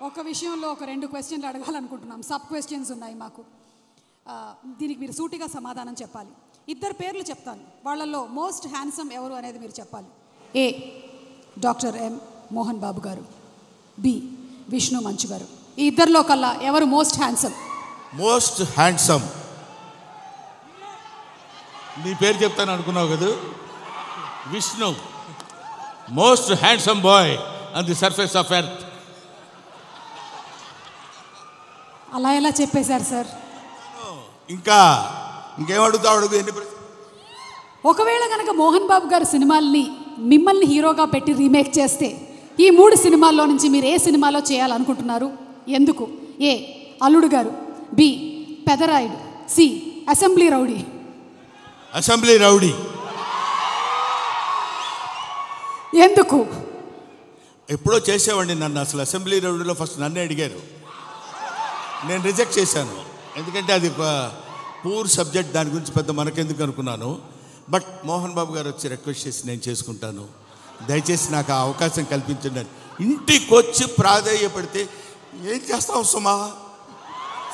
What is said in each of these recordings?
ఒక విషయంలో ఒక 2 క్వశ్చన్లు అడగాలనుకుంటున్నాం. సబ్ క్వశ్చన్స్ ఉన్నాయి మాకు. దీనికి మీరు సూటిగా సమాధానం చెప్పాలి. 2 పేర్లు చెప్తాను, వాళ్ళల్లో మోస్ట్ హ్యాండ్సమ్ ఎవరు అనేది మీరు చెప్పాలి. ఏ డాక్టర్ ఎం మోహన్ బాబు గారు, బి విష్ణు మంచు గారు. ఈ 2లో కల్లా ఎవరు మోస్ట్ హ్యాండ్సమ్? మోస్ట్ హ్యాండ్సమ్ నీ పేరు చెప్తాను అనుకున్నావు కదా, Vishnu. Most handsome boy on the surface of earth. అలా ఎలా చెప్పేశారు సార్? ఇంకేమడుగుతావు అడుగు. ఒకవేళ కనుక మోహన్ బాబు గారు సినిమాల్ని మిమ్మల్ని హీరోగా పెట్టి రీమేక్ చేస్తే ఈ 3 సినిమాల్లో నుంచి మీరు ఏ సినిమాలో చేయాలనుకుంటున్నారు? ఎందుకు? A Alludu Garu, B Pedarayudu, C Assembly Rowdy. Assembly Rowdy. ఎందుకు? ఎప్పుడో చేసేవాడిని నన్ను. అసలు అసెంబ్లీ రౌడీలో ఫస్ట్ నన్నే అడిగారు, నేను రిజెక్ట్ చేశాను. ఎందుకంటే అది ఒక పూర్ సబ్జెక్ట్, దాని గురించి పెద్ద మనకెందుకు అనుకున్నాను. బట్ మోహన్ బాబు గారు వచ్చి రిక్వెస్ట్ చేసి నేను చేసుకుంటాను, దయచేసి నాకు ఆ అవకాశం కల్పించండి అని ఇంటికి వచ్చి ప్రాధేయపడితే ఏం చేస్తాం సుమా?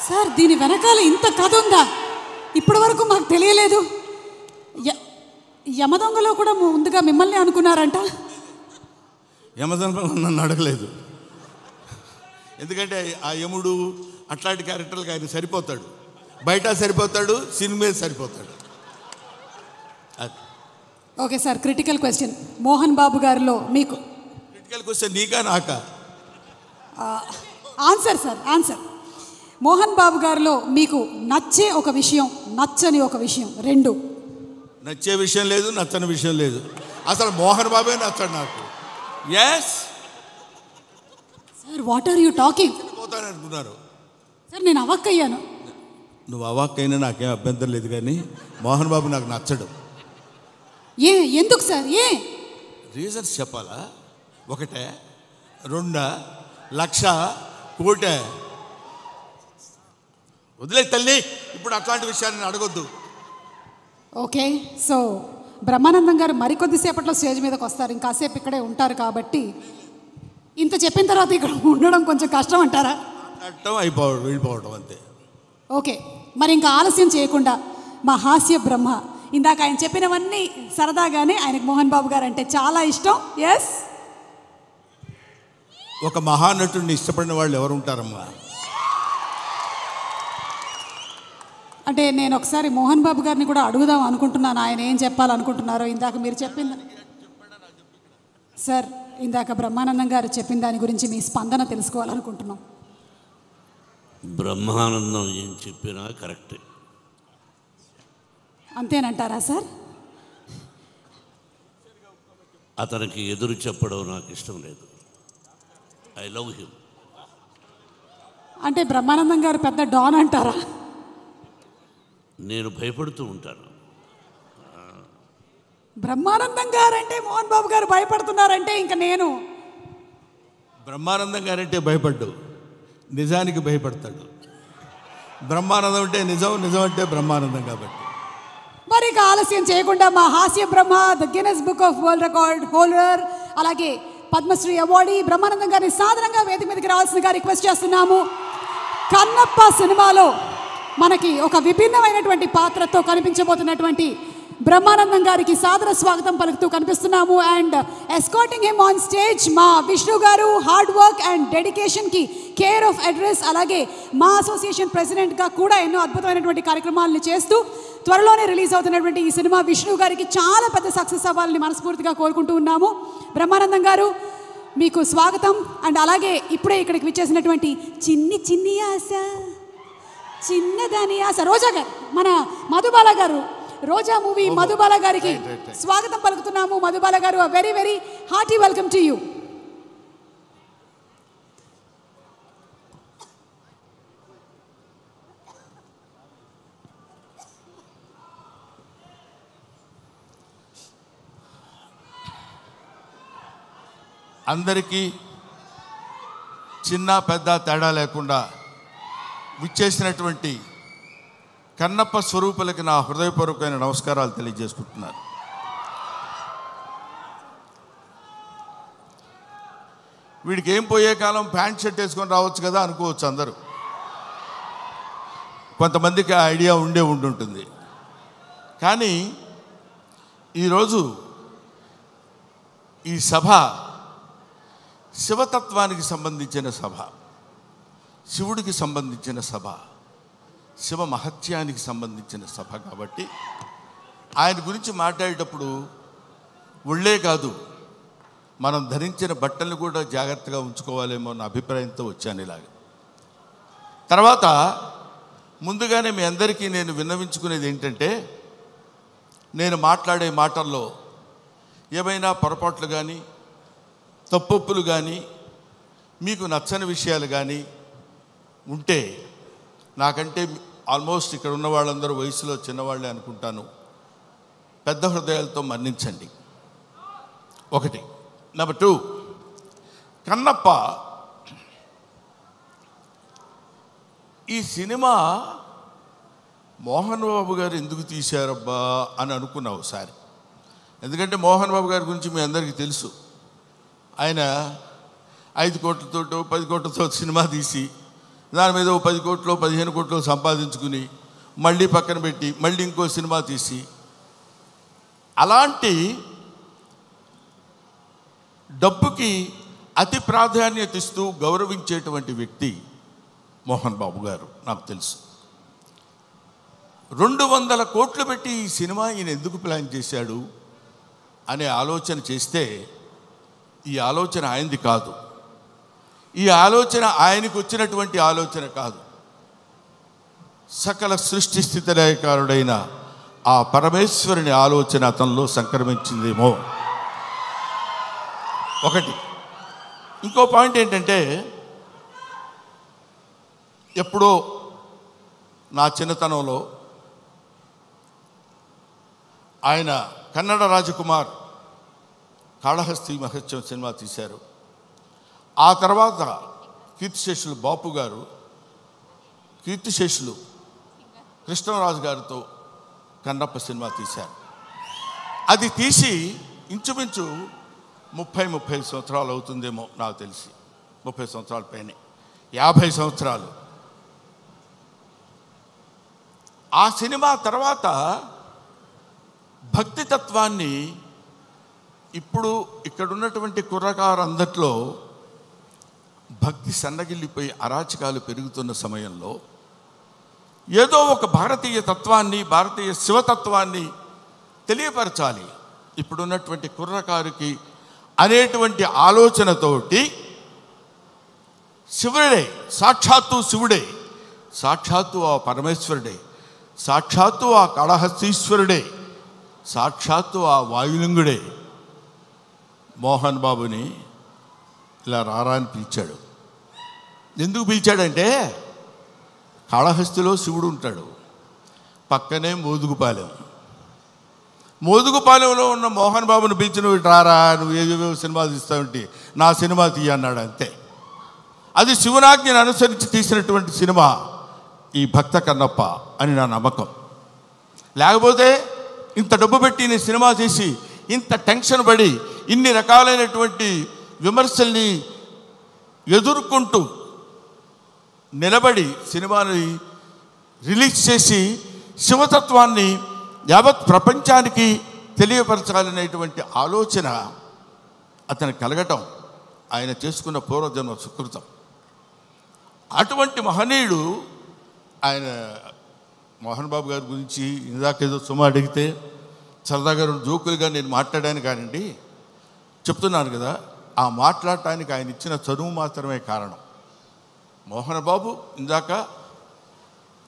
సార్ దీని వెనకాల ఇంత కథ ఉందా? ఇప్పటి వరకు మాకు తెలియలేదు. యమదొంగలో కూడా ముందుగా మిమ్మల్ని అనుకున్నారంట. యమదొంగ నన్ను అడగలేదు, ఎందుకంటే ఆ యముడు అట్లాంటి క్యారెక్టర్లకు ఆయన సరిపోతాడు. బయట సరిపోతాడు, సినిమా సరిపోతాడు. Okay sir, critical question. Mohan Babu గారిలో మీకు క్రిటికల్ క్వశ్చన్ నీకా నాకా? Answer sir, answer. Mohan Babu గారిలో మీకు నచ్చే ఒక విషయం, నచ్చని ఒక విషయం, 2. నచ్చే విషయం లేదు, నచ్చని విషయం లేదు. అసలు మోహన్ బాబే నచ్చడు నాకు. Yes sir, what are you talking? పోతాను అనుకున్నారు సార్, నేను అవాక్కయ్యాను. నువ్వు అవాక్కైనా నాకేం అభ్యంతరం లేదు, కానీ మోహన్ బాబు నాకు నచ్చడు. ఎందుకు సార్? రీజన్స్ చెప్పాలా? 1, 2, లక్ష, కోటి? వదిలే తల్లి, ఇప్పుడు అట్లాంటి విషయాన్ని అడగొద్దు. ఓకే, సో బ్రహ్మానందం గారు మరికొద్దిసేపట్లో స్టేజ్ మీదకి వస్తారు, ఇంకాసేపు ఇక్కడే ఉంటారు కాబట్టి ఇంత చెప్పిన తర్వాత ఇక్కడ ఉండడం కొంచెం కష్టం అంటారా? వెళ్ళిపోవడం అంతే. ఓకే, మరి ఇంకా ఆలస్యం చేయకుండా మా హాస్య బ్రహ్మ, ఇందాక ఆయన చెప్పినవన్నీ సరదాగానే ఆయనకు మోహన్ బాబు గారు అంటే చాలా ఇష్టం. ఎస్, ఒక మహానటుడిని ఇష్టపడిన వాళ్ళు ఎవరు ఉంటారమ్మా? అంటే నేను ఒకసారి మోహన్ బాబు గారిని కూడా అడుగుదాం అనుకుంటున్నాను, ఆయన ఏం చెప్పాలనుకుంటున్నారో. ఇందాక మీరు చెప్పింది సార్, ఇందాక బ్రహ్మానందం గారు చెప్పిన దాని గురించి మీ స్పందన తెలుసుకోవాలనుకుంటున్నాం. బ్రహ్మానందం ఏం చెప్పినా కరెక్టే. అంతేనంటారా సార్? అతనికి ఎదురు చెప్పడం నాకు ఇష్టం లేదు. I love him. అంటే బ్రహ్మానందం గారు పెద్ద డాన్ అంటారా? నేను భయపడుతూ ఉంటాను. బ్రహ్మానందం గారు అంటే మోహన్ బాబు గారు భయపడుతున్నారంటే ఇంకా నేను బ్రహ్మానందం గారంటే భయపడ్డు, నిజానికి భయపడతాడు. బ్రహ్మానందం అంటే నిజం, నిజం అంటే బ్రహ్మానందం. కాబట్టి మరి ఇక ఆలస్యం చేయకుండా మా హాస్య బ్రహ్మ, the Guinness book of world record holder, అలాగే పద్మశ్రీ అవార్డీ బ్రహ్మానందం గారిని సాధారణంగా వేదిక మీదకి రావాల్సిందిగా రిక్వెస్ట్ చేస్తున్నాము. కన్నప్ప సినిమాలో మనకి ఒక విభిన్నమైనటువంటి పాత్రతో కనిపించబోతున్నటువంటి బ్రహ్మానందం గారికి సాదర స్వాగతం పలుకుతూ కనిపిస్తున్నాము. And escorting him on stage మా విష్ణు గారు, హార్డ్ వర్క్ అండ్ డెడికేషన్కి కేర్ ఆఫ్ అడ్రస్, అలాగే మా అసోసియేషన్ ప్రెసిడెంట్గా కూడా ఎన్నో అద్భుతమైనటువంటి కార్యక్రమాలను చేస్తూ త్వరలోనే రిలీజ్ అవుతున్నటువంటి ఈ సినిమా విష్ణు గారికి చాలా పెద్ద సక్సెస్ అవ్వాలని మనస్ఫూర్తిగా కోరుకుంటూ ఉన్నాము. బ్రహ్మానందం గారు, మీకు స్వాగతం. అండ్ అలాగే ఇప్పుడే ఇక్కడికి విచ్చేసినటువంటి చిన్ని ఆశ, చిన్నదాని ఆశ రోజా గారు, మన మధుబాల గారు, రోజా మూవీ మధుబాల గారికి స్వాగతం పలుకుతున్నాము. మధుబాల గారు, very very hearty welcome to you. అందరికీ చిన్న పెద్ద తేడా లేకుండా విచ్చేసినటువంటి కన్నప్ప స్వరూపులకి నా హృదయపూర్వకమైన నమస్కారాలు తెలియజేసుకుంటున్నాను. వీడికి ఏం పోయే కాలం ప్యాంట్ షర్ట్ వేసుకొని రావచ్చు కదా అనుకోవచ్చు అందరూ. కొంతమందికి ఆ ఐడియా ఉండుంటుంది. కానీ ఈరోజు ఈ సభ శివతత్వానికి సంబంధించిన సభ, శివుడికి సంబంధించిన సభ, శివ మహత్యానికి సంబంధించిన సభ కాబట్టి ఆయన గురించి మాట్లాడేటప్పుడు ఒళ్ళే కాదు, మనం ధరించిన బట్టలను కూడా జాగ్రత్తగా ఉంచుకోవాలేమో అన్న అభిప్రాయంతో వచ్చాను ఇలాగ. తర్వాత ముందుగానే మీ అందరికీ నేను విన్నవించుకునేది ఏంటంటే, నేను మాట్లాడే మాటల్లో ఏమైనా పొరపాట్లు కానీ తప్పొప్పులు కానీ మీకు నచ్చని విషయాలు కానీ ఉంటే, నాకంటే ఆల్మోస్ట్ ఇక్కడ ఉన్న వాళ్ళందరూ వయసులో చిన్నవాళ్ళే అనుకుంటాను, పెద్ద హృదయాలతో మన్నించండి. ఒకటి. నెంబర్ 2, కన్నప్ప ఈ సినిమా మోహన్ బాబు గారు ఎందుకు తీశారబ్బా అని అనుకున్నా ఒకసారి. ఎందుకంటే మోహన్ బాబు గారి గురించి మీ అందరికీ తెలుసు. ఆయన 5 కోట్లతో 10 కోట్లతో సినిమా తీసి దాని మీద 10 కోట్లు 15 కోట్లు సంపాదించుకుని మళ్ళీ పక్కన పెట్టి మళ్ళీ ఇంకో సినిమా తీసి, అలాంటి డబ్బుకి అతి ప్రాధాన్యత ఇస్తూ గౌరవించేటువంటి వ్యక్తి మోహన్ బాబు గారు. నాకు తెలుసు 200 కోట్లు పెట్టి ఈ సినిమా ఈయన ఎందుకు ప్లాన్ చేశాడు అనే ఆలోచన చేస్తే, ఈ ఆలోచన ఆయనది కాదు, ఈ ఆలోచన ఆయనకు వచ్చినటువంటి ఆలోచన కాదు, సకల సృష్టి స్థితి లయకారుడైన ఆ పరమేశ్వరుని ఆలోచన అతనిలో సంక్రమించిందేమో. ఒకటి. ఇంకో పాయింట్ ఏంటంటే, ఎప్పుడో నా చిన్నతనంలో ఆయన కన్నడ రాజకుమార్ కాళహస్తి మహత్యం సినిమా తీశారు. ఆ తర్వాత కీర్తిశేషులు బాపు గారు, కీర్తిశేషులు కృష్ణరాజు గారితో కన్నప్ప సినిమా తీశారు. అది తీసి ఇంచుమించు 30-35 సంవత్సరాలు అవుతుందేమో నాకు తెలిసి, 30 సంవత్సరాల పైనే, 50 సంవత్సరాలు. ఆ సినిమా తర్వాత భక్తి తత్వాన్ని ఇప్పుడు ఇక్కడున్నటువంటి కుర్రకారందట్లో భక్తి సన్నగిల్లిపోయి అరాచకాలు పెరుగుతున్న సమయంలో ఏదో ఒక భారతీయ తత్వాన్ని, భారతీయ శివతత్వాన్ని తెలియపరచాలి ఇప్పుడున్నటువంటి కుర్రకారుకి అనేటువంటి ఆలోచనతోటి శివుడే, సాక్షాత్తు శివుడే, సాక్షాత్తు ఆ పరమేశ్వరుడే, సాక్షాత్తు ఆ కాళహస్తీశ్వరుడే, సాక్షాత్తు ఆ వాయులింగుడే మోహన్ బాబుని ఇలా రారా అని పిలిచాడు. ఎందుకు పిలిచాడంటే, కాళహస్తిలో శివుడు ఉంటాడు, పక్కనే మోదుగుపాలెంలో ఉన్న మోహన్ బాబుని పిలిచి నువ్వు రారా, నువ్వు ఏవేవో సినిమాలు తీస్తావంటే నా సినిమా తీయ అన్నాడు అంతే. అది శివనాజ్ఞను అనుసరించి తీసినటువంటి సినిమా ఈ భక్త కన్నప్ప అని నా నమ్మకం. లేకపోతే ఇంత డబ్బు పెట్టి నేను సినిమా చేసి ఇంత టెన్షన్ పడి ఇన్ని రకాలైనటువంటి విమర్శల్ని ఎదుర్కొంటూ నిలబడి సినిమాని రిలీజ్ చేసి శివతత్వాన్ని యావత్ ప్రపంచానికి తెలియపరచాలనేటువంటి ఆలోచన అతను కలగటం ఆయన చేసుకున్న పూర్వజన్మ సుకృతం. అటువంటి మహనీయుడు ఆయన. మోహన్ బాబు గారి గురించి ఇందాకేదో సుమ అడిగితే సరదాగా 2 జోకులుగా నేను మాట్లాడాను కానండి, చెప్తున్నాను కదా, ఆ మాట్లాడటానికి ఆయన ఇచ్చిన చదువు మాత్రమే కారణం. మోహన్ బాబు ఇందాక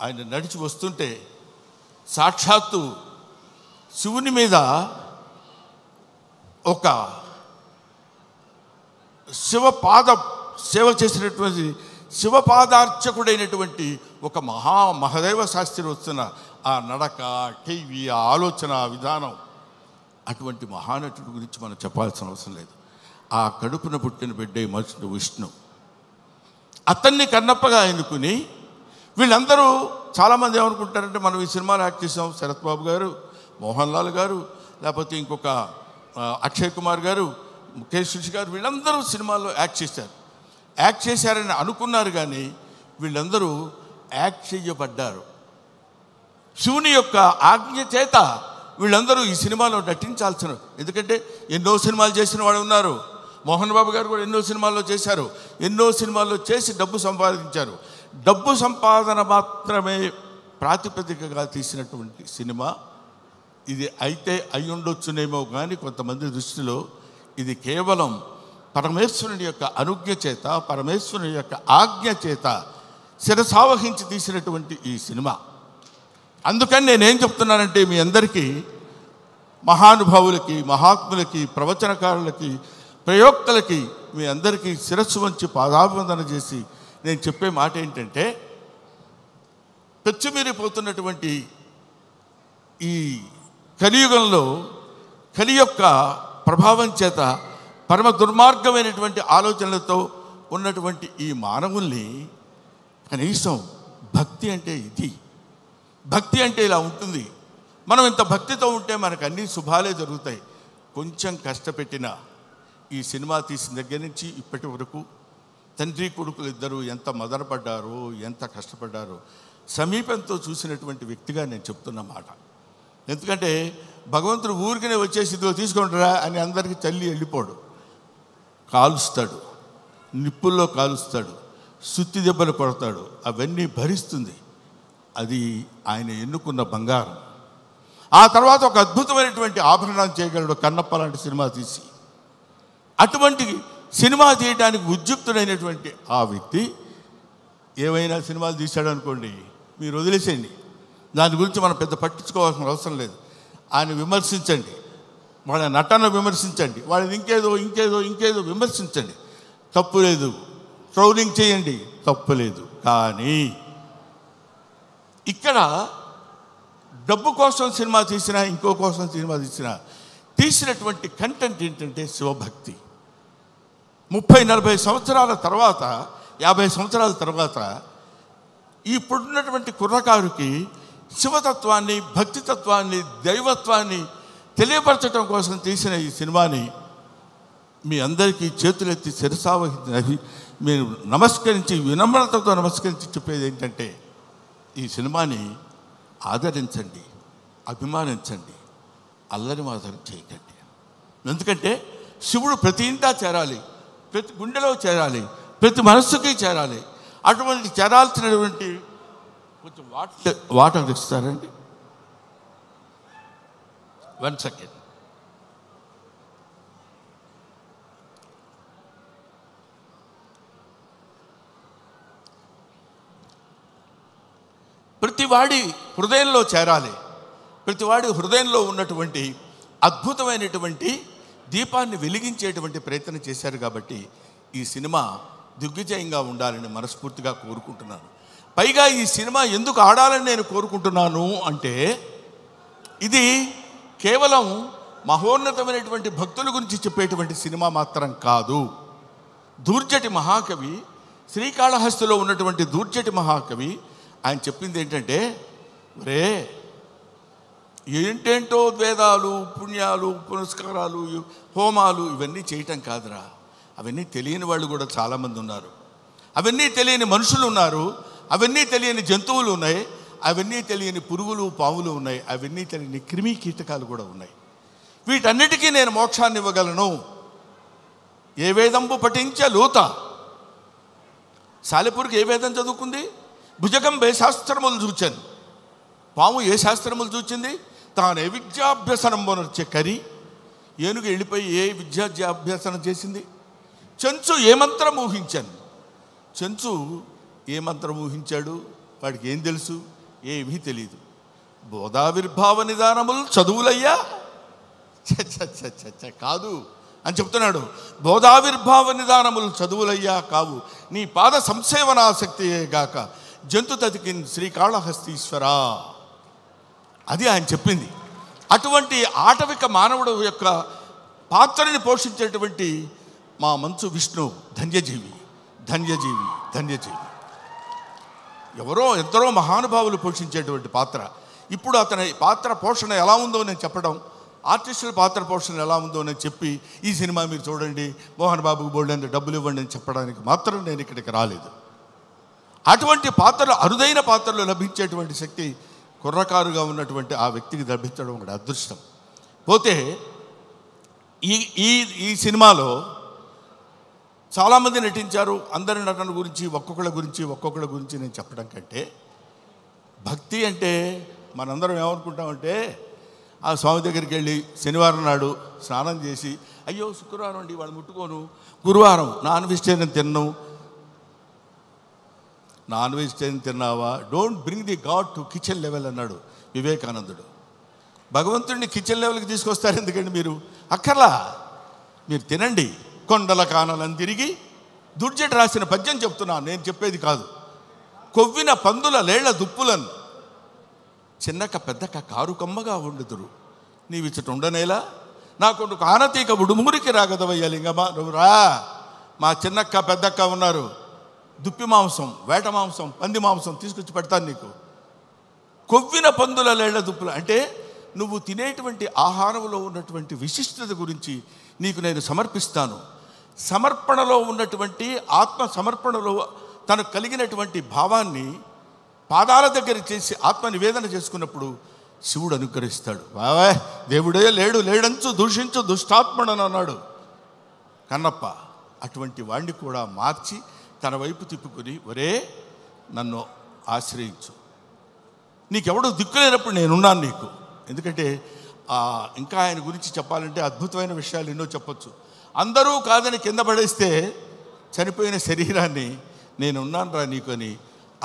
ఆయన నడిచి వస్తుంటే సాక్షాత్తు శివుని మీద ఒక సేవ చేసినటువంటి శివపాదార్చకుడైనటువంటి ఒక మహదేవ శాస్త్రి వస్తున్న ఆ నడక, టీవీ, ఆ ఆలోచన విధానం, అటువంటి మహానటుడి గురించి మనం చెప్పాల్సిన అవసరం లేదు. ఆ కడుపున పుట్టిన బిడ్డే మనుషుడు విష్ణు, అతన్ని కన్నప్పగా ఎన్నుకుని వీళ్ళందరూ చాలామంది ఏమనుకుంటారంటే, మనం ఈ సినిమాలో యాక్ట్ చేసాం, శరత్ బాబు గారు, మోహన్ లాల్ గారు, లేకపోతే ఇంకొక అక్షయ్ కుమార్ గారు, ముఖేష్ ఋషి గారు వీళ్ళందరూ సినిమాల్లో యాక్ట్ చేశారని అనుకున్నారు, కానీ వీళ్ళందరూ యాక్ట్ చేయబడ్డారు. శివుని యొక్క ఆజ్ఞ చేత వీళ్ళందరూ ఈ సినిమాలో నటించాల్సిన, ఎందుకంటే ఎన్నో సినిమాలు చేసిన వాళ్ళు ఉన్నారు. మోహన్ బాబు గారు కూడా ఎన్నో సినిమాల్లో చేశారు, ఎన్నో సినిమాల్లో చేసి డబ్బు సంపాదించారు. డబ్బు సంపాదన మాత్రమే ప్రాతిపదికగా తీసినటువంటి సినిమా ఇది అయితే అయి ఉండొచ్చునేమో, కానీ కొంతమంది దృష్టిలో ఇది కేవలం పరమేశ్వరుని యొక్క అనుజ్ఞ చేత, పరమేశ్వరుని యొక్క ఆజ్ఞ చేత శిరసావహించి తీసినటువంటి ఈ సినిమా. అందుకని నేనేం చెప్తున్నానంటే, మీ అందరికీ, మహానుభావులకి, మహాత్ములకి, ప్రవచనకారులకి, ప్రయోక్తలకి మీ అందరికీ శిరస్సు వంచి పాదాభివందన చేసి నేను చెప్పే మాట ఏంటంటే, పెచ్చుమీరిపోతున్నటువంటి ఈ కలియుగంలో కలి యొక్క ప్రభావం చేత పరమ దుర్మార్గమైనటువంటి ఆలోచనలతో ఉన్నటువంటి ఈ మానవుల్ని కనీసం భక్తి అంటే ఇది, భక్తి అంటే ఇలా ఉంటుంది. మనం ఇంత భక్తితో ఉంటే మనకు అన్ని శుభాలే జరుగుతాయి. కొంచెం కష్టపెట్టిన ఈ సినిమా తీసిన దగ్గర నుంచి ఇప్పటి వరకు తండ్రి కొడుకులు ఇద్దరు ఎంత మదనపడ్డారో, ఎంత కష్టపడ్డారో సమీపంతో చూసినటువంటి వ్యక్తిగా నేను చెప్తున్న మాట. ఎందుకంటే భగవంతుడు ఊరికనే వచ్చేసి ఇదిగో తీసుకుంటారా అని అందరికీ తల్లి వెళ్ళిపోడు. కాలుస్తాడు, నిప్పుల్లో కాలుస్తాడు, సుత్తి దెబ్బలు కొడతాడు, అవన్నీ భరిస్తుంది. అది ఆయన ఎన్నుకున్న బంగారం. ఆ తర్వాత ఒక అద్భుతమైనటువంటి ఆభరణం చేయగలడు కన్నప్ప లాంటి సినిమా తీసి. అటువంటి సినిమా తీయడానికి ఉద్యుక్తుడైనటువంటి ఆ వ్యక్తి ఏమైనా సినిమాలు తీశాడు అనుకోండి, మీరు వదిలేసేయండి, దాని గురించి మనం పెద్ద పట్టించుకోవాల్సిన అవసరం లేదు. ఆయన విమర్శించండి, వాళ్ళ నటన విమర్శించండి, వాళ్ళని ఇంకేదో విమర్శించండి, తప్పు లేదు. ట్రోలింగ్ చేయండి, తప్పు లేదు. కానీ ఇక్కడ డబ్బు కోసం సినిమా తీసినా, ఇంకో కోసం సినిమా తీసినటువంటి కంటెంట్ ఏంటంటే శివభక్తి. 30-40 సంవత్సరాల తర్వాత, 50 సంవత్సరాల తర్వాత ఇప్పుడున్నటువంటి కుర్రకారుకి శివతత్వాన్ని, భక్తితత్వాన్ని, దైవత్వాన్ని తెలియపరచడం కోసం తీసిన ఈ సినిమాని మీ అందరికీ చేతులెత్తి శిరసావహించి మీరు నమస్కరించి, వినమ్రతతో నమస్కరించి చెప్పేది ఏంటంటే, ఈ సినిమాని ఆదరించండి, అభిమానించండి, అల్లరి మాత్రం చేయకండి. ఎందుకంటే శివుడు ప్రతి ఇంటా చేరాలి, ప్రతి గుండెలో చేరాలి, ప్రతి మనస్సుకి చేరాలి. అటువంటి చేరాల్సినటువంటి కొంచెం వాటర్ ఇస్తారండి. 1 సెకండ్. ప్రతివాడి హృదయంలో చేరాలి. ప్రతివాడి హృదయంలో ఉన్నటువంటి అద్భుతమైనటువంటి దీపాన్ని వెలిగించేటువంటి ప్రయత్నం చేశారు. కాబట్టి ఈ సినిమా దిగ్విజయంగా ఉండాలని మనస్ఫూర్తిగా కోరుకుంటున్నాను. పైగా ఈ సినిమా ఎందుకు ఆడాలని నేను కోరుకుంటున్నాను అంటే, ఇది కేవలం మహోన్నతమైనటువంటి భక్తుల గురించి చెప్పేటువంటి సినిమా మాత్రం కాదు. దూర్జటి మహాకవి, శ్రీకాళహస్తిలో ఉన్నటువంటి దూర్జటి మహాకవి ఆయన చెప్పింది ఏంటంటే, రే ఏంటేంటో వేదాలు, పుణ్యాలు, పునస్కారాలు, హోమాలు ఇవన్నీ చేయటం కాదురా. అవన్నీ తెలియని వాళ్ళు కూడా చాలామంది ఉన్నారు. అవన్నీ తెలియని మనుషులు ఉన్నారు. అవన్నీ తెలియని జంతువులు ఉన్నాయి. అవన్నీ తెలియని పురుగులు, పాములు ఉన్నాయి. అవన్నీ తెలియని క్రిమి కీటకాలు కూడా ఉన్నాయి. వీటన్నిటికీ నేను మోక్షాన్ని ఇవ్వగలను. ఏ వేదంబు పఠించలూత. సాలెపురికి ఏ వేదం చదువుకుంది? భుజగం ఏ శాస్త్రములు చూచాను. పాము ఏ శాస్త్రములు చూచింది? తాను ఏ విద్యాభ్యసనం వచ్చే కరి. ఏనుగు వెళ్ళిపోయి ఏ విద్యాభ్యాసనం చేసింది? చెంచు ఏ మంత్రం ఊహించాను. చెంచు ఏ మంత్రం ఊహించాడు? వాడికి ఏం తెలుసు? ఏమీ తెలియదు. బోధావిర్భావ నిదానములు చదువులయ్యా కాదు అని చెప్తున్నాడు. బోధావిర్భావ నిదానములు చదువులయ్యా కావు, నీ పాద సంసేవనాసక్తియే గాక జంతు తతికిన్ శ్రీకాళహస్తీశ్వరా. అది ఆయన చెప్పింది. అటువంటి ఆటవిక మానవుడు యొక్క పాత్రని పోషించేటువంటి మా మంచు విష్ణు ధన్యజీవి, ధన్యజీవి, ధన్యజీవి. ఎందరో మహానుభావులు పోషించేటువంటి పాత్ర. ఇప్పుడు అతని పాత్ర పోషణ ఎలా ఉందో నేను చెప్పడం ఆర్టిస్టుల పాత్ర పోషణ ఎలా ఉందో అని చెప్పి ఈ సినిమా మీరు చూడండి, మోహన్ బాబుకు బోల్డెంత డబ్బులు ఇవ్వండి అని చెప్పడానికి మాత్రం నేను ఇక్కడికి రాలేదు. అటువంటి పాత్రలు, అరుదైన పాత్రలు లభించేటువంటి శక్తి కుర్రకారుగా ఉన్నటువంటి ఆ వ్యక్తికి లభించడం ఒక అదృష్టం. పోతే ఈ ఈ ఈ సినిమాలో చాలామంది నటించారు. అందరి నటన గురించి ఒక్కొక్కళ్ళ గురించి నేను చెప్పడం కంటే, భక్తి అంటే మనందరం ఏమనుకుంటామంటే, ఆ స్వామి దగ్గరికి వెళ్ళి శనివారం నాడు స్నానం చేసి, అయ్యో శుక్రవారం అండి వాళ్ళు ముట్టుకోను, గురువారం నాన్ వెజిటేరియన్ తిన్నావా, don't bring the God to kitchen level అన్నాడు వివేకానందుడు. భగవంతుడిని కిచెన్ లెవెల్కి తీసుకొస్తారు ఎందుకండి మీరు? అక్కర్లా, మీరు తినండి. కొండల కానలను తిరిగి దుర్జట రాసిన పద్యం చెప్తున్నాను, నేను చెప్పేది కాదు. కొవ్విన పందుల లేళ్ల దుప్పులను చిన్నక పెద్దక కారు కమ్మగా వండుదురు, నీవిచ్చట ఉండనేలా నా కొడుకు ఆనతీక ఉడుమురికి రాగదవయ్యా లింగమ్మ, నువ్వు రా. మా చిన్నక్క పెద్దక్క ఉన్నారు, దుప్పి మాంసం, వేట మాంసం, పంది మాంసం తీసుకొచ్చి పెడతాను నీకు. కొవ్విన పందుల లేళ్ల దుప్పులు అంటే నువ్వు తినేటువంటి ఆహారంలో ఉన్నటువంటి విశిష్టత గురించి నీకు నేను సమర్పిస్తాను. సమర్పణలో ఉన్నటువంటి ఆత్మ సమర్పణలో తనకు కలిగినటువంటి భావాన్ని పాదాల దగ్గర చేసి ఆత్మ నివేదన చేసుకున్నప్పుడు శివుడు అనుగ్రహిస్తాడు. బావా దేవుడే లేడంచు దూషించు దుష్టాత్మడని అన్నాడు కన్నప్ప. అటువంటి వాణ్ణి కూడా మార్చి తన వైపు తిప్పుకొని, ఒరే నన్ను ఆశ్రయించు, నీకెవడో దిక్కులేనప్పుడు నేనున్నాను నీకు. ఎందుకంటే ఇంకా ఆయన గురించి చెప్పాలంటే అద్భుతమైన విషయాలు ఎన్నో చెప్పొచ్చు. అందరూ కాదని కింద పడేస్తే చనిపోయిన శరీరాన్ని నేనున్నాను రా నీకు అని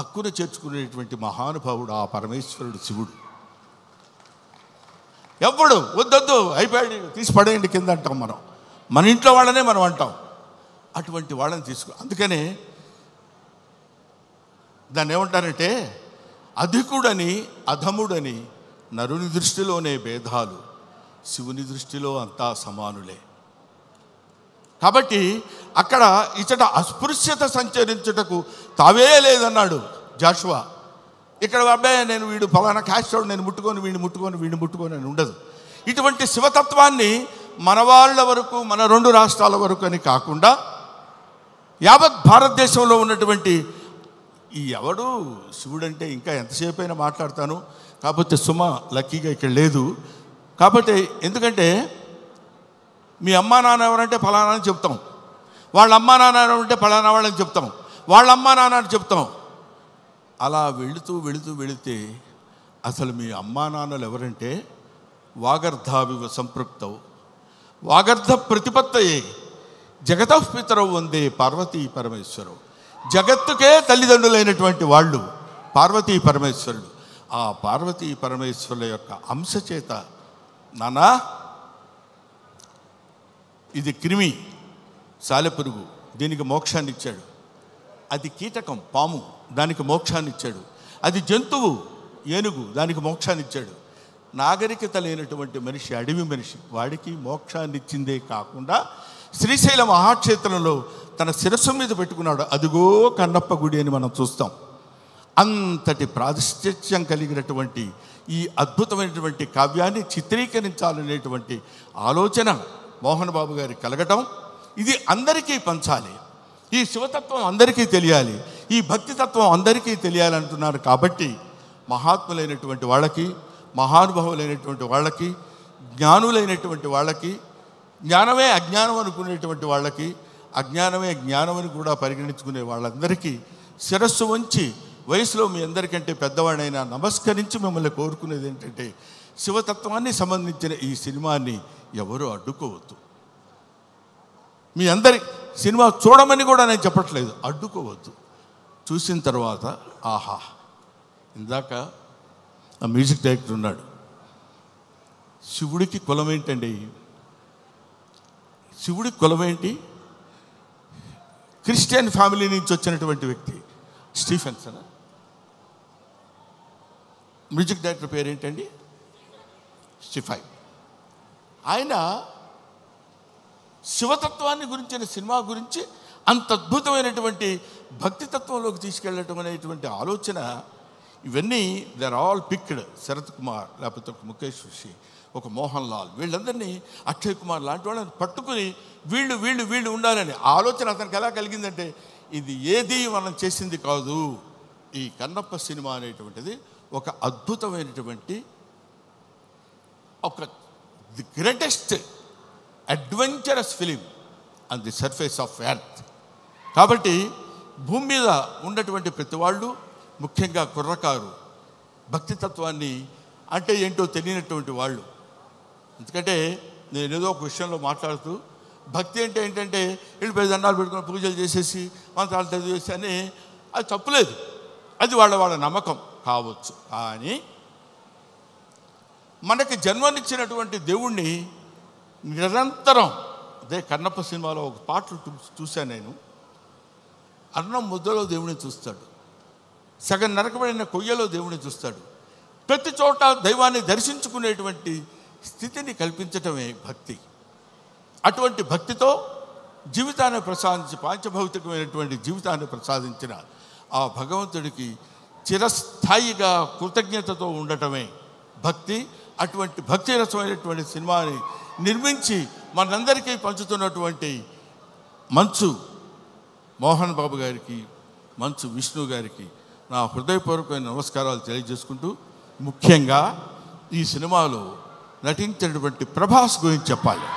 అక్కున చేర్చుకునేటువంటి మహానుభావుడు ఆ పరమేశ్వరుడు శివుడు. ఎవడు వద్దొద్దు అయిపోయాడు తీసి పడేయండి కింద అంటాం మనం, మన ఇంట్లో వాళ్ళనే మనం అంటాం. అటువంటి వాళ్ళని అందుకనే దాన్ని ఏమంటారంటే, అధికుడని అధముడని నరుని దృష్టిలోనే భేదాలు, శివుని దృష్టిలో అంతా సమానులే. కాబట్టి అక్కడ ఇచ్చట అస్పృశ్యత సంచరించుటకు తావే లేదన్నాడు జాషువా. ఇక్కడ అబ్బాయి నేను వీడు ఫలానా క్యాస్ట్ నేను వీడిని ముట్టుకొని అని ఉండదు. ఇటువంటి శివతత్వాన్ని మన వాళ్ళ వరకు, మన 2 రాష్ట్రాల వరకు అని కాకుండా యావత్ భారతదేశంలో ఉన్నటువంటి ఈ ఎవడు శివుడంటే ఇంకా ఎంతసేపు అయినా మాట్లాడతాను. కాకపోతే సుమ లక్కీగా ఇక్కడ లేదు. కాబట్టి ఎందుకంటే మీ అమ్మా నాన్న ఎవరంటే ఫలానా అని చెప్తాం, వాళ్ళ అమ్మా నాన్న ఎవరంటే ఫలానా వాళ్ళని చెప్తాం, వాళ్ళ అమ్మా నాన్న అని చెప్తాం. అలా వెళితే అసలు మీ అమ్మా నాన్నలు ఎవరంటే వాగర్ధావివ సంపృక్తౌ వాగర్ధ ప్రతిపత్తయే జగతః పితరౌ వందే పార్వతీ పరమేశ్వరవు. జగత్తుకే తల్లిదండ్రులైనటువంటి వాళ్ళు పార్వతీ పరమేశ్వరుడు. ఆ పార్వతీ పరమేశ్వరుల యొక్క అంశ చేత నానా ఇది క్రిమి సాలెపురుగు, దీనికి మోక్షాన్ని ఇచ్చాడు. అది కీటకం పాము, దానికి మోక్షాన్ని ఇచ్చాడు. అది జంతువు ఏనుగు, దానికి మోక్షాన్ని ఇచ్చాడు. నాగరికత లేనటువంటి మనిషి, అడవి మనిషి, వాడికి మోక్షాన్ని ఇచ్చిందే కాకుండా శ్రీశైల మహాక్షేత్రంలో తన శిరస్సు మీద పెట్టుకున్నాడు. అదిగో కన్నప్ప గుడి అని మనం చూస్తాం. అంతటి ప్రాతిష్ఠ్యం కలిగినటువంటి ఈ అద్భుతమైనటువంటి కావ్యాన్ని చిత్రీకరించాలనేటువంటి ఆలోచన మోహన్ బాబు గారి కలగటం, ఇది అందరికీ పంచాలి, ఈ శివతత్వం అందరికీ తెలియాలి, ఈ భక్తితత్వం అందరికీ తెలియాలంటున్నారు. కాబట్టి మహాత్ములైనటువంటి వాళ్ళకి, మహానుభావులైనటువంటి వాళ్ళకి, జ్ఞానులైనటువంటి వాళ్ళకి, జ్ఞానమే అజ్ఞానం అనుకునేటువంటి వాళ్ళకి, అజ్ఞానమే జ్ఞానమని కూడా పరిగణించుకునే వాళ్ళందరికీ శిరస్సు వంచి వయసులో మీ అందరికంటే పెద్దవాడైనా నమస్కరించి మిమ్మల్ని కోరుకునేది ఏంటంటే, శివతత్వాన్ని సంబంధించిన ఈ సినిమాని ఎవరూ అడ్డుకోవద్దు. మీ అందరి సినిమా చూడమని కూడా నేను చెప్పట్లేదు, అడ్డుకోవద్దు. చూసిన తర్వాత ఆహా, ఇందాక ఆ మ్యూజిక్ డైరెక్టర్ ఉన్నాడు, శివుడికి కులం ఏంటండి? శివుడికి కులం ఏంటి? క్రిస్టియన్ ఫ్యామిలీ నుంచి వచ్చినటువంటి వ్యక్తి స్టీఫెన్సన్. మ్యూజిక్ డైరెక్టర్ పేరేంటండి? స్టిఫై. ఆయన శివతత్వాన్ని గురించిన సినిమా గురించి అంత అద్భుతమైనటువంటి భక్తితత్వంలోకి తీసుకెళ్ళటం అనేటువంటి ఆలోచన, ఇవన్నీ they are all picked. Sarath Kumar లేకపోతే ముఖేష్ ఋషి ఒక మోహన్ లాల్, వీళ్ళందరినీ అక్షయ్ కుమార్ లాంటి వాళ్ళని పట్టుకుని వీళ్ళు వీళ్ళు వీళ్ళు ఉండాలని ఆలోచన అతనికి ఎలా కలిగిందంటే, ఇది ఏది మనం చేసింది కాదు, ఈ కన్నప్ప సినిమా అనేటువంటిది ఒక అద్భుతమైనటువంటి ఒక the greatest adventurous film on the surface of earth. కాబట్టి భూమి మీద ఉన్నటువంటి ప్రతి వాళ్ళు, ముఖ్యంగా కుర్రకారు, భక్తితత్వాన్ని అంటే ఏంటో తెలియనటువంటి వాళ్ళు. ఎందుకంటే నేను ఏదో ఒక విషయంలో మాట్లాడుతూ భక్తి అంటే ఏంటంటే వెళ్ళిపోయి దండాలు పెట్టుకుని పూజలు చేసేసి మంత్రాలు చదివేసి అని, అది తప్పులేదు, అది వాళ్ళ నమ్మకం కావచ్చు. కానీ మనకి జన్మనిచ్చినటువంటి దేవుణ్ణి నిరంతరం, అదే కన్నప్ప సినిమాలో ఒక పాటలు చూశాను నేను, అన్నం ముద్దలో దేవుడిని చూస్తాడు, సగం నరకబడిన కొయ్యలో దేవుడిని చూస్తాడు, ప్రతి చోట దైవాన్ని దర్శించుకునేటువంటి స్థితిని కల్పించటమే భక్తి. అటువంటి భక్తితో జీవితాన్ని ప్రసాదించి, పాంచభౌతికమైనటువంటి జీవితాన్ని ప్రసాదించిన ఆ భగవంతుడికి చిరస్థాయిగా కృతజ్ఞతతో ఉండటమే భక్తి. అటువంటి భక్తి రసమైనటువంటి సినిమాని నిర్మించి మనందరికీ పంచుతున్నటువంటి మంచు మోహన్ బాబు గారికి, మంచు విష్ణు గారికి నా హృదయపూర్వకమైన నమస్కారాలు తెలియజేసుకుంటూ, ముఖ్యంగా ఈ సినిమాలో నటించినటువంటి ప్రభాస్ గురించి చెప్పాలి.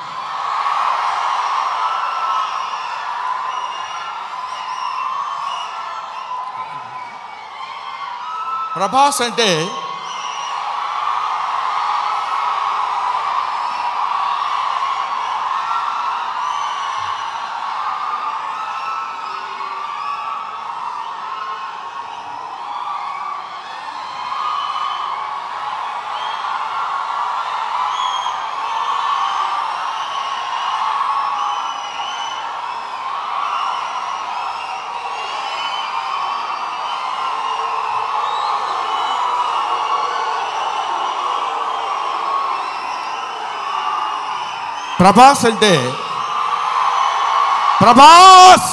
ప్రభాస్ అంటే ప్రభాస్ అంటే ప్రభాస్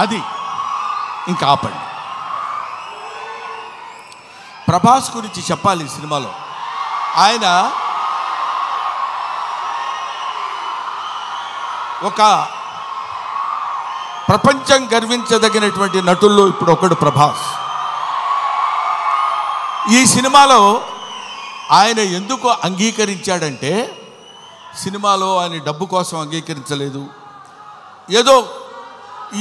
అది ఇంకా ఆపండి. ప్రభాస్ గురించి చెప్పాలి ఈ సినిమాలో. ఆయన ఒక ప్రపంచం గర్వించదగినటువంటి నటుల్లో ఇప్పుడు ఒకడు ప్రభాస్. ఈ సినిమాలో ఆయన ఎందుకు అంగీకరించాడంటే, సినిమాలో ఆయన డబ్బు కోసం అంగీకరించలేదు, ఏదో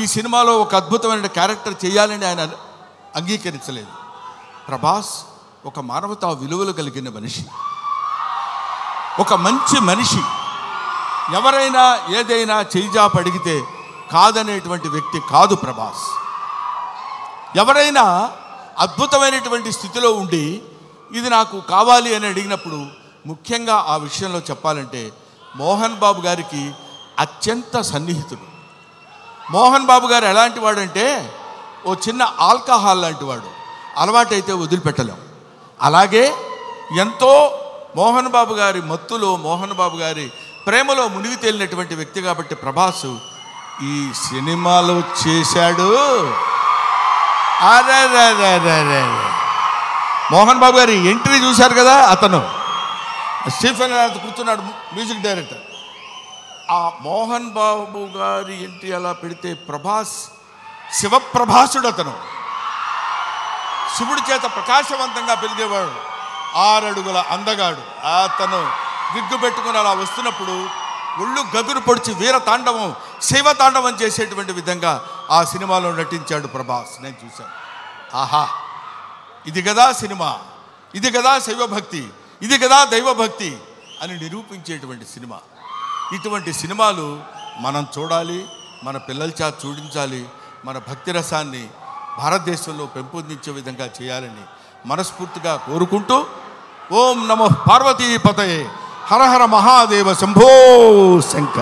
ఈ సినిమాలో ఒక అద్భుతమైన క్యారెక్టర్ చేయాలని ఆయన అంగీకరించలేదు. ప్రభాస్ ఒక మానవతా విలువలు కలిగిన మనిషి, ఒక మంచి మనిషి, ఎవరైనా ఏదైనా చేయిజాప అడిగితే కాదనేటువంటి వ్యక్తి కాదు ప్రభాస్. ఎవరైనా అద్భుతమైనటువంటి స్థితిలో ఉండి ఇది నాకు కావాలి అని అడిగినప్పుడు, ముఖ్యంగా ఆ విషయంలో చెప్పాలంటే మోహన్ బాబు గారికి అత్యంత సన్నిహితుడు. మోహన్ బాబు గారు ఎలాంటి వాడంటే, ఓ చిన్న ఆల్కహాల్ లాంటి వాడు, అలవాటైతే వదిలిపెట్టలేం. అలాగే ఎంతో మోహన్ బాబు గారి మత్తులో, మోహన్ బాబు గారి ప్రేమలో మునిగి తేలినటువంటి వ్యక్తి. కాబట్టి ప్రభాస్ ఈ సినిమాలో చేశాడు. అరే మోహన్ బాబు గారి ఎంట్రీ చూశారు కదా, అతను స్టీఫెన్ కూర్చున్నాడు, మ్యూజిక్ డైరెక్టర్. ఆ మోహన్ బాబు గారి ఎంట్రీ అలా పెడితే ప్రభాస్ శివప్రభాసుడు, అతను శివుడి చేత ప్రకాశవంతంగా పెరిగేవాడు, 6 అడుగుల అందగాడు. అతను విగ్గు పెట్టుకుని అలా వస్తున్నప్పుడు ఒళ్ళు గగురు పొడిచి వీర తాండవం, శైవ తాండవం చేసేటువంటి విధంగా ఆ సినిమాలో నటించాడు ప్రభాస్. నేను చూశాను. ఆహా, ఇది కదా సినిమా, ఇది కదా శైవభక్తి, ఇది కదా దైవభక్తి అని నిరూపించేటువంటి సినిమా. ఇటువంటి సినిమాలు మనం చూడాలి, మన పిల్లల చేత చూడించాలి, మన భక్తి రసాన్ని భారతదేశంలో పెంపొందించే విధంగా చేయాలని మనస్ఫూర్తిగా కోరుకుంటూ, ఓం నమః పార్వతీపతయే, హర హర మహాదేవ శంభో శంకర్.